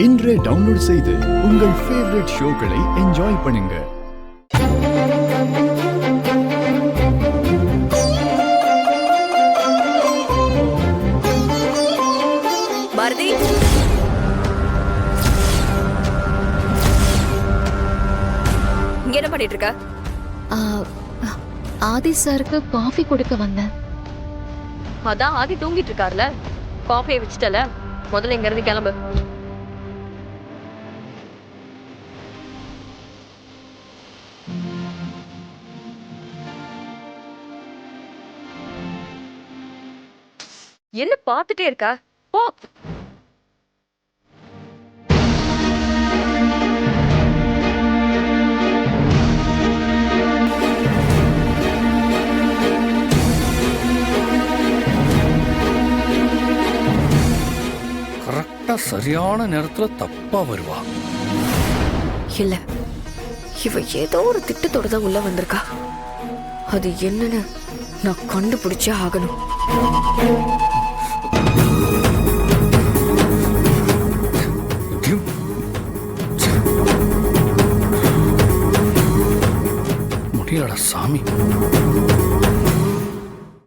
இன்றே டவுன்லோட் செய்து உங்கள் ஃபேவரட் ஷோக்களை என்ஜாய் பண்ணுங்க. பாரதி, இங்க என்ன பண்ணிட்டு இருக்க? ஆதி சாருக்கு காஃபி கொடுக்க வந்தேன். அதான் ஆதி தூங்கிட்டு இருக்காருல, காஃபியை வச்சுட்டல, முதல்ல இங்க இருந்து கிளம்பு. என்ன பார்த்துட்டே இருக்கா? போ. கரெக்டா சரியான நேரத்துல தப்பா வருவா. இல்ல, இவ ஏதோ ஒரு திட்டத்தோட தான் உள்ள வந்திருக்கா. அது என்னன்னு நான் கண்டுபிடிச்சே ஆகணும். முடியாடா சாமி.